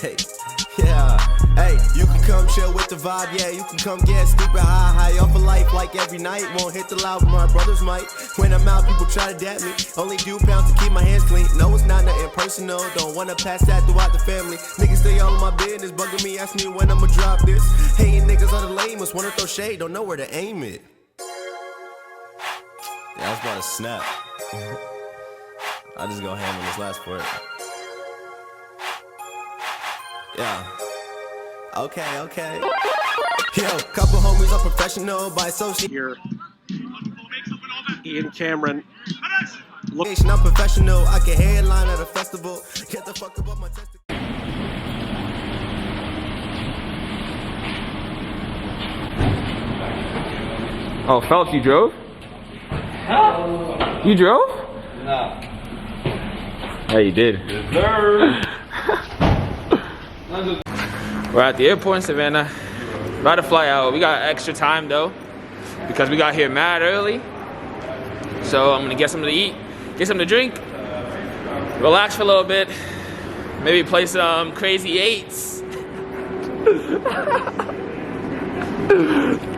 Hey, yeah. Hey, you can come chill with the vibe, yeah. You can come get stupid high off of life like every night. Won't hit the loud, but my brothers might. When I'm out, people try to dap me. Only do pounds to keep my hands clean. No, it's not nothing personal. Don't wanna pass that throughout the family. Niggas stay all in my business, bugging me, asking me when I'ma drop this. Hating niggas are the lamest, wanna throw shade, don't know where to aim it. Yeah, I was about to snap. I just go ham on this last part. Yeah. Okay. Yo, couple homies are professional by association. Here, Ian Cameron. Location, I'm professional. I can headline at a festival. Get the fuck above my testicle. Oh, Phelps, you drove? You drove? No. Yeah, you did. We're at the airport in Savannah. About to fly out. We got extra time though, because we got here mad early. So I'm gonna get something to eat, get something to drink, relax for a little bit, maybe play some Crazy Eights.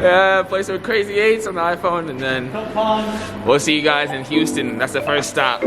Yeah, play some Crazy Eights on the iPhone, and then we'll see you guys in Houston. That's the first stop.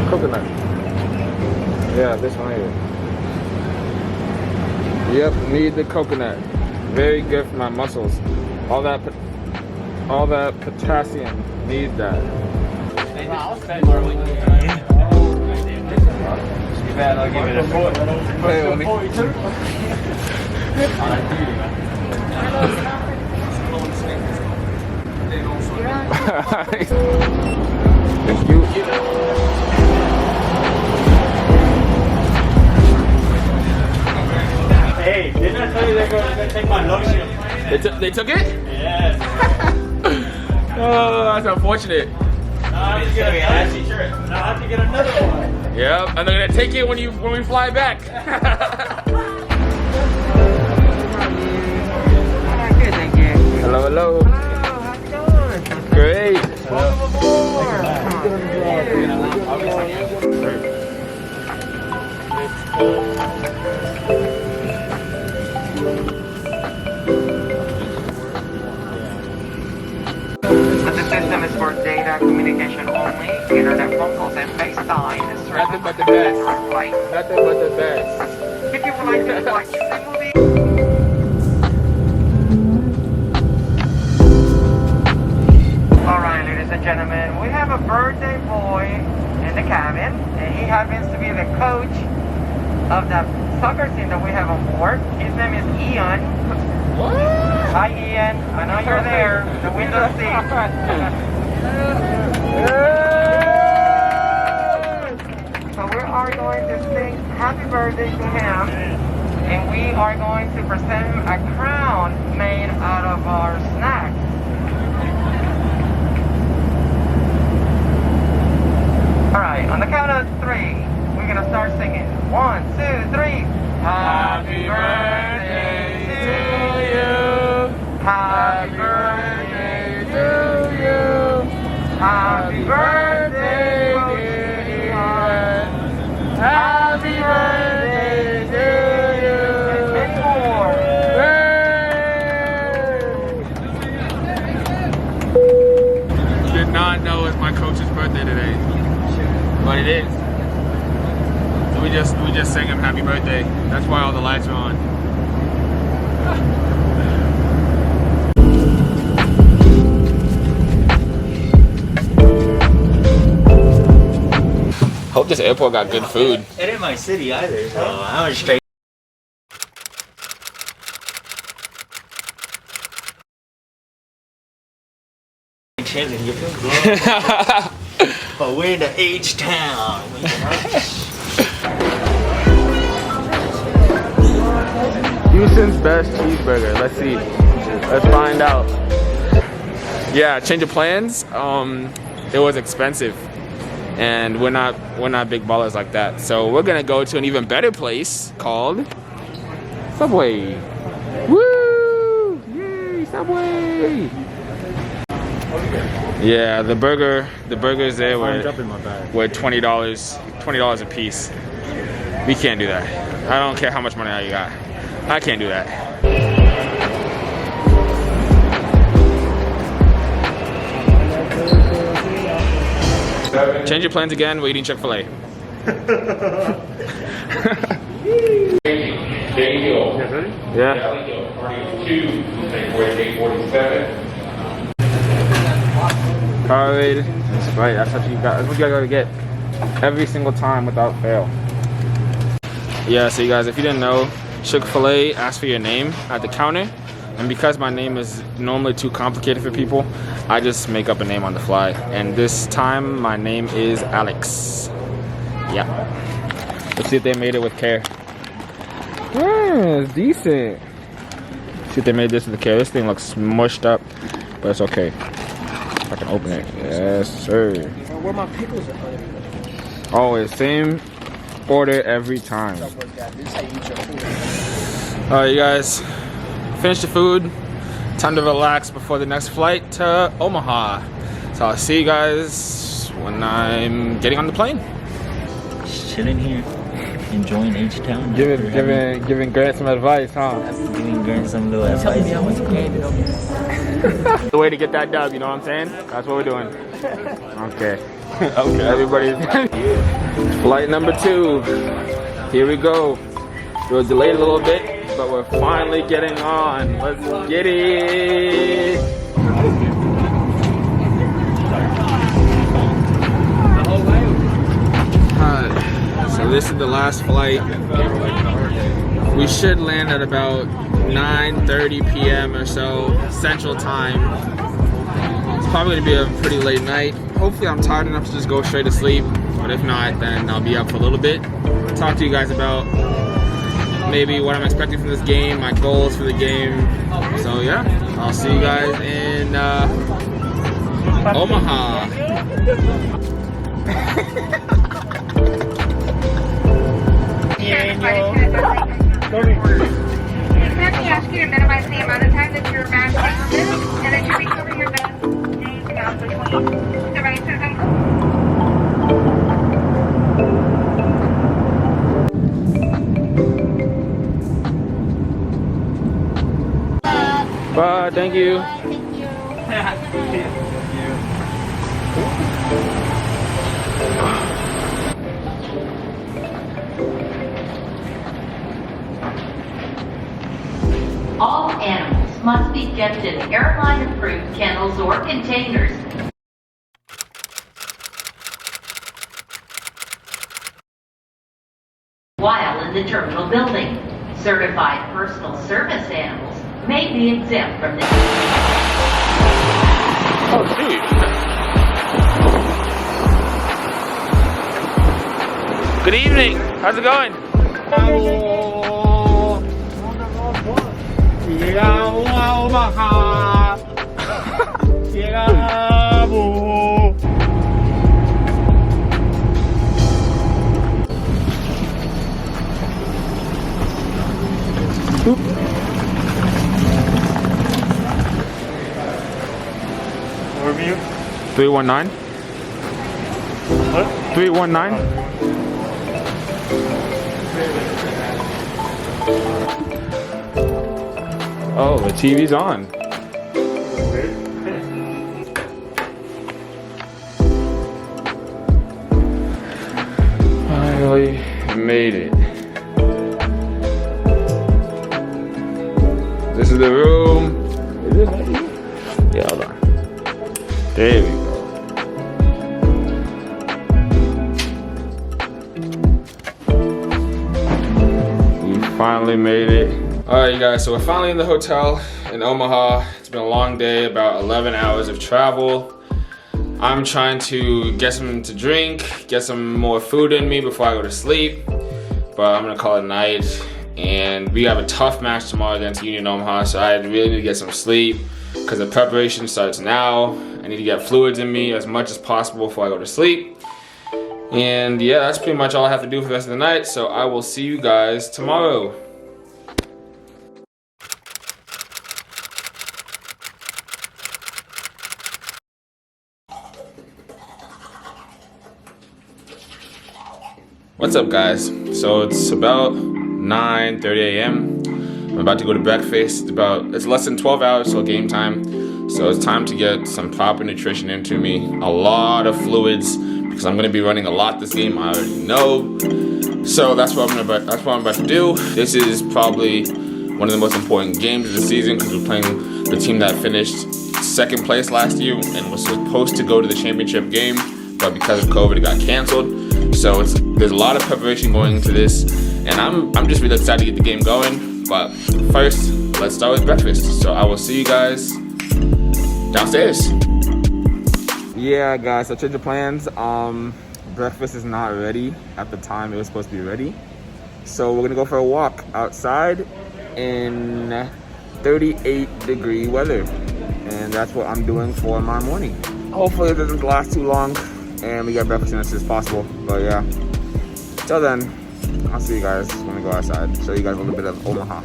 Coconut. Yeah, this one here. Yep, need the coconut. Very good for my muscles. All that potassium. Need that. I'll give it a 4. Hey, let me. Thank you. Hey, didn't I tell you they're going to take my lotion? They took it? Yes. Oh, that's unfortunate. Now I have to get another one. Yep, and they're gonna take it when we fly back. Good, thank you. Hello, hello. Hello, how's it going? Great. Welcome aboard. The system is for data communication only, internet phone calls and FaceTime. Nothing but the best. Flight. Nothing but the best. If you would like to watch the movie. Alright, ladies and gentlemen, we have a birthday boy in the cabin, and he happens to be the coach of the soccer team that we have on board. His name is Ian. What? Hi Ian, I know you're there, the window seat. So we are going to sing happy birthday to him, and we are going to present him a crown made out of our snacks. Alright, on the count of 3, we're gonna start singing. 1, 2, 3. Happy birthday to you. Happy birthday to you. Happy birthday, dear Ian. Happy birthday to you. And many more. but it is. So we just sang him happy birthday. That's why all the lights are on. Hope this airport got good food. It ain't my city either, so I was straight. Chilling, you feel good? But we're in the H-Town. Houston's best cheeseburger. Let's see. Let's find out. Yeah, change of plans. It was expensive, and we're not big ballers like that. So we're gonna go to an even better place called Subway. Woo! Yay, Subway! Yeah, the burgers there were $20 a piece. We can't do that. I don't care how much money you got. I can't do that. Change your plans again. We're eating Chick-fil-A. Yeah. Powerade. That's right. That's what you got. That's what you gotta get every single time without fail. Yeah. So you guys, if you didn't know, Chick-fil-A asks for your name at the counter, and because my name is normally too complicated for people, I just make up a name on the fly. And this time, my name is Alex. Yeah. Let's see if they made it with care. Yeah, it's decent. See if they made this with care. This thing looks smushed up, but it's okay. I can open it. Yes, sir. Where my pickles are? Always same order every time. Alright, you guys. Finished the food. Time to relax before the next flight to Omaha. So I'll see you guys when I'm getting on the plane. Just chilling here, enjoying H-Town. Giving Grant some advice, huh? Giving Grant some little advice. The way to get that dub, you know what I'm saying? That's what we're doing. Okay. Okay. Everybody's flight number 2. Here we go. It was delayed a little bit, but we're finally getting on. Let's get it. Alright, so this is the last flight. We should land at about 9:30 p.m. or so Central Time. It's probably gonna be a pretty late night. Hopefully I'm tired enough to just go straight to sleep, but if not, then I'll be up for a little bit. Talk to you guys about maybe what I'm expecting from this game, my goals for the game. So yeah, I'll see you guys in Omaha. Let me ask you to minimize the amount of time that your mask is removed, and then you recover your mask between devices and Bye, thank you. All animals must be kept in airline-approved kennels or containers. While in the terminal building, certified personal service animals may be exempt from this. Oh, shoot. Good evening. How's it going? Llegamos a Omaha. Llegamos. Overview. 319. What? 319. Oh, the TV's on. Finally made it. This is the room. Is this ready? Yeah, hold on. There we go. We finally made it. Alright, you guys, so we're finally in the hotel in Omaha. It's been a long day, about 11 hours of travel. I'm trying to get something to drink, get some more food in me before I go to sleep. But I'm gonna call it a night. And we have a tough match tomorrow against Union Omaha, so I really need to get some sleep because the preparation starts now. I need to get fluids in me as much as possible before I go to sleep. And yeah, that's pretty much all I have to do for the rest of the night. So I will see you guys tomorrow. What's up, guys? So it's about 9:30 a.m. I'm about to go to breakfast. It's less than 12 hours till game time. So it's time to get some proper nutrition into me. A lot of fluids because I'm gonna be running a lot this game, I already know. So that's what I'm about to do. This is probably one of the most important games of the season because we're playing the team that finished second place last year and was supposed to go to the championship game, but because of COVID it got canceled. So there's a lot of preparation going into this, and I'm just really excited to get the game going. But first, let's start with breakfast. So I will see you guys downstairs. Yeah, guys, so change of plans. Breakfast is not ready at the time it was supposed to be ready. So we're gonna go for a walk outside in 38-degree weather. And that's what I'm doing for my morning. Hopefully it doesn't last too long and we get breakfast in as soon as possible. But yeah, till then, I'll see you guys when we go outside. Show you guys a little bit of Omaha.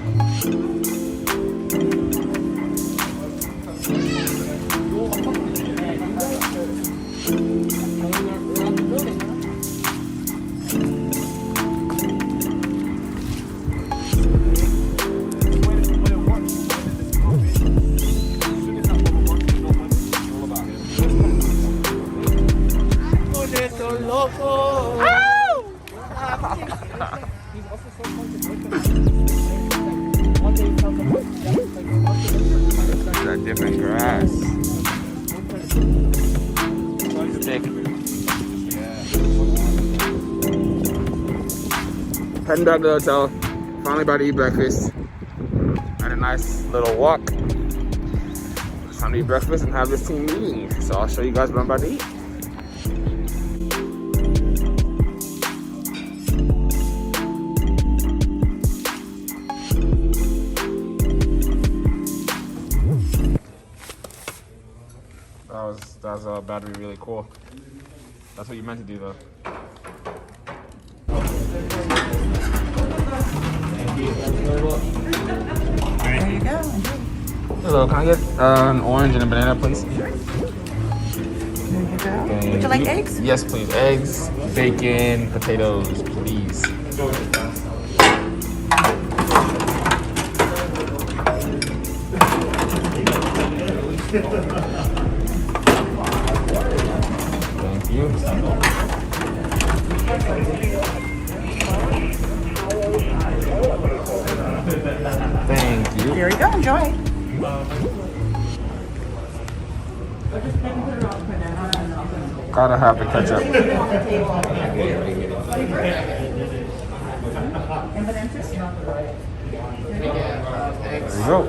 That different grass. Thick. Heading back to the hotel. Finally about to eat breakfast. Had a nice little walk. It's time to eat breakfast and have this team meeting. So I'll show you guys what I'm about to eat. That was about to be really cool. That's what you meant to do, though. There you go. Hello, can I get an orange and a banana, please? There you go. Would you like eggs? Yes, please. Eggs, bacon, potatoes, please. Thank you. Thank you. There you go. Enjoy. Gotta have the ketchup. There you go.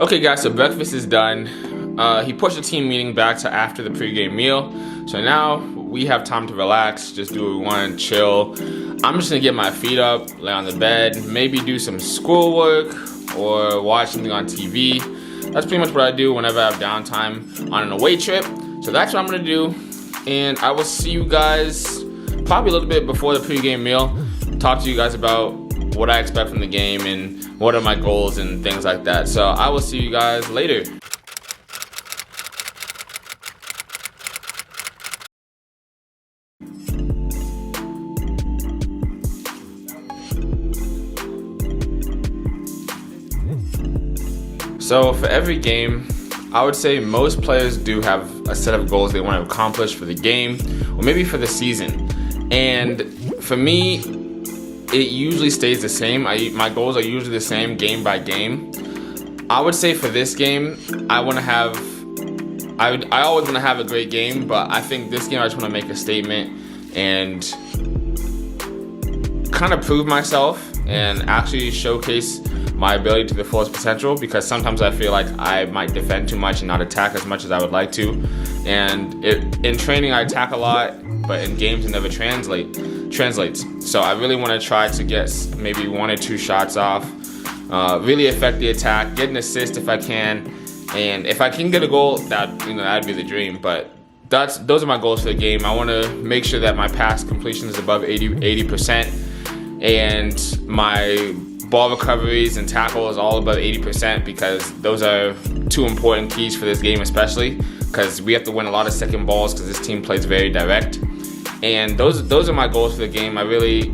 Okay, guys, so breakfast is done. He pushed the team meeting back to after the pregame meal. So now we have time to relax, just do what we want, chill. I'm just gonna get my feet up, lay on the bed, maybe do some schoolwork or watch something on TV. That's pretty much what I do whenever I have downtime on an away trip. So that's what I'm gonna do. And I will see you guys probably a little bit before the pregame meal. Talk to you guys about what I expect from the game and what are my goals and things like that. So I will see you guys later. So for every game, I would say most players do have a set of goals they want to accomplish for the game or maybe for the season. And for me, it usually stays the same. My goals are usually the same game by game. I would say for this game, I always want to have a great game, but I think this game I just want to make a statement and kind of prove myself and actually showcase my ability to the fullest potential, because sometimes I feel like I might defend too much and not attack as much as I would like to. And in training I attack a lot, but in games it never translates. So I really want to try to get maybe 1 or 2 shots off, really affect the attack, get an assist if I can, and if I can get a goal, that'd be the dream. But those are my goals for the game. I want to make sure that my pass completion is above 80%, and my ball recoveries and tackles all above 80%, because those are 2 important keys for this game, especially because we have to win a lot of second balls because this team plays very direct. And those are my goals for the game. I really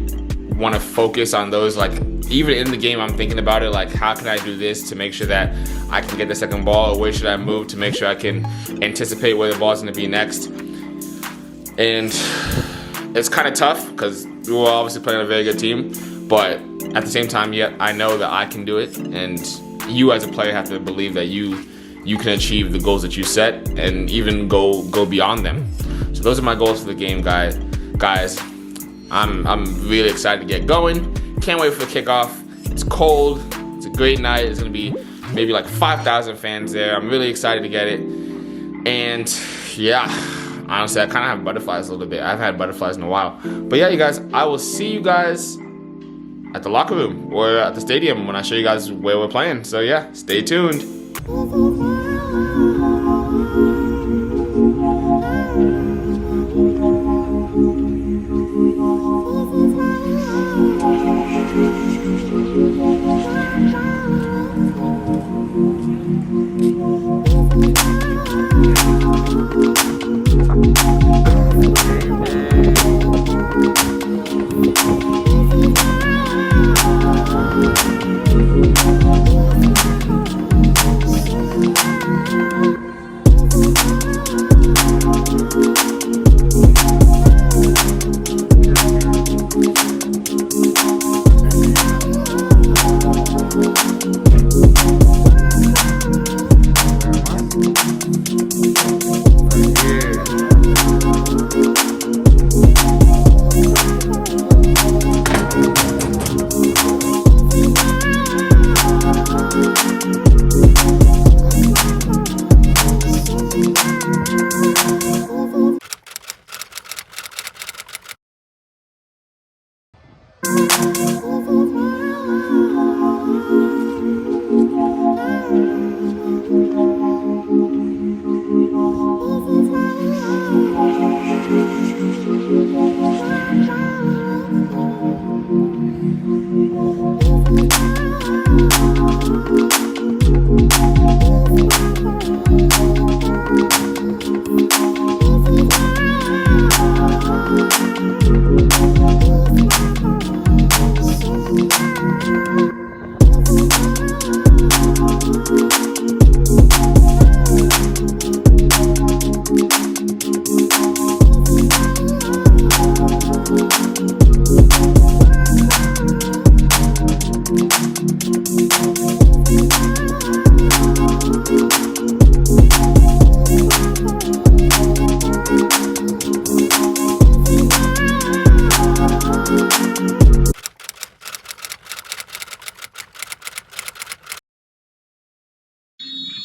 want to focus on those. Like, even in the game I'm thinking about it, like, how can I do this to make sure that I can get the second ball, or where should I move to make sure I can anticipate where the ball's going to be next. And it's kind of tough because we're obviously playing a very good team, but at the same time, I know that I can do it, and you as a player have to believe that you can achieve the goals that you set and even go beyond them. So those are my goals for the game, guys. I'm really excited to get going. Can't wait for the kickoff. It's cold. It's a great night. It's gonna be maybe like 5,000 fans there. I'm really excited to get it. And yeah, honestly, I kind of have butterflies a little bit. I've had butterflies in a while. But yeah, you guys, I will see you guys at the locker room or at the stadium when I show you guys where we're playing. So yeah, stay tuned.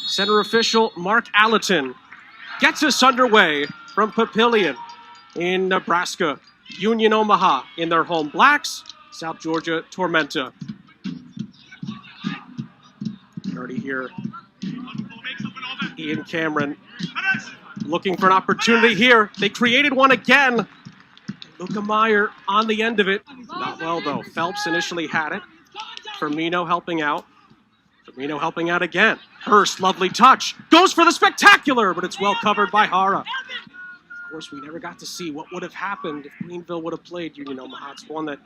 Center official Mark Allaton gets us underway from Papillion in Nebraska. Union Omaha in their home blacks, South Georgia Tormenta. Already here, Ian Cameron looking for an opportunity here. They created one again. Luca Meyer on the end of it. Not well though. Phelps initially had it. Firmino helping out. Firmino helping out again. Hurst, lovely touch. Goes for the spectacular, but it's well covered by Hara. Of course, we never got to see what would have happened if Greenville would have played Union Omaha. It's one that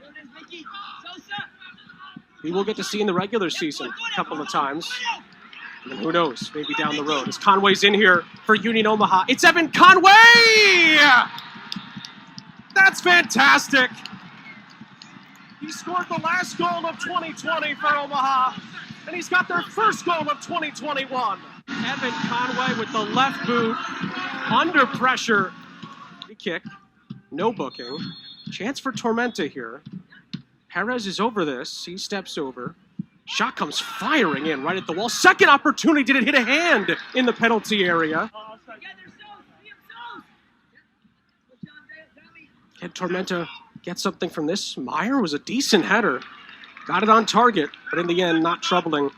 we will get to see in the regular season a couple of times. And who knows, maybe down the road. As Conway's in here for Union Omaha. It's Evan Conway! That's fantastic! He scored the last goal of 2020 for Omaha, and he's got their first goal of 2021. Evan Conway with the left boot, under pressure. Free kick, no booking. Chance for Tormenta here. Perez is over this, he steps over. Shot comes firing in right at the wall. Second opportunity, did it hit a hand in the penalty area? Can Tormenta get something from this? Meyer was a decent header. Got it on target, but in the end, not troubling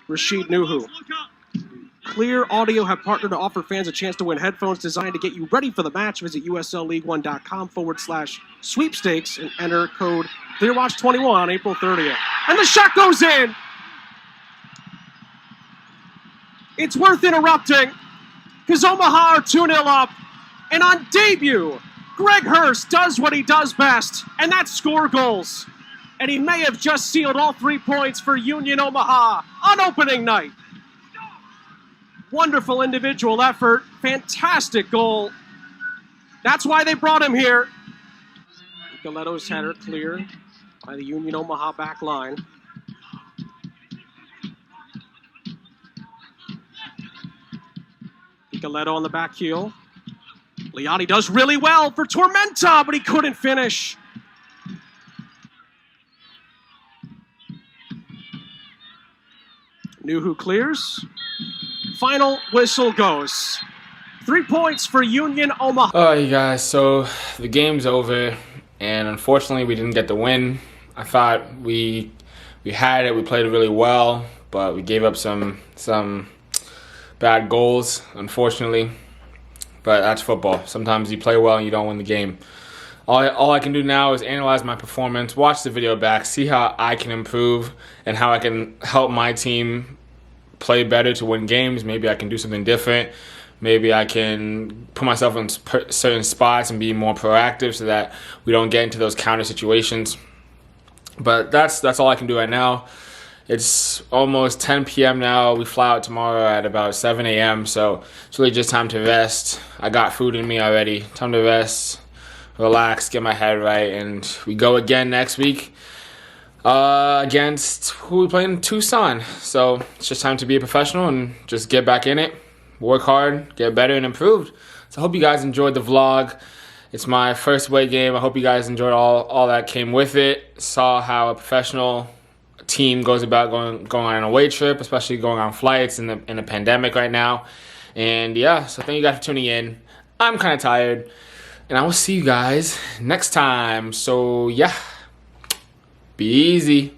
Rashid Nuhu. Clear Audio have partnered to offer fans a chance to win headphones designed to get you ready for the match. Visit uslleague1.com/sweepstakes and enter code ClearWatch21 on April 30th. And the shot goes in! It's worth interrupting, because Omaha are 2-0 up. And on debut, Greg Hurst does what he does best, and that's score goals. And he may have just sealed all 3 points for Union Omaha on opening night. Wonderful individual effort, fantastic goal. That's why they brought him here. Nicoletto's header cleared by the Union Omaha back line. Nicoletto on the back heel. Liotti does really well for Tormenta, but he couldn't finish. Nuhu clears. Final whistle goes. 3 points for Union Omaha. All right, you guys, so the game's over, and unfortunately we didn't get the win. I thought we had it, we played really well, but we gave up some bad goals, unfortunately. But that's football. Sometimes you play well and you don't win the game. All I can do now is analyze my performance, watch the video back, see how I can improve and how I can help my team play better to win games. Maybe I can do something different. Maybe I can put myself in certain spots and be more proactive so that we don't get into those counter situations. But that's all I can do right now. It's almost 10 p.m. now. We fly out tomorrow at about 7 a.m. So it's really just time to rest. I got food in me already. Time to rest, relax, get my head right, and we go again next week against who we playing? Tucson. So it's just time to be a professional and just get back in it, work hard, get better and improved. So I hope you guys enjoyed the vlog. It's my first away game. I hope you guys enjoyed all that came with it. Saw how a professional team goes about going on an away trip, especially going on flights in the pandemic right now. And yeah, so thank you guys for tuning in. I'm kind of tired, and I will see you guys next time. So yeah, be easy.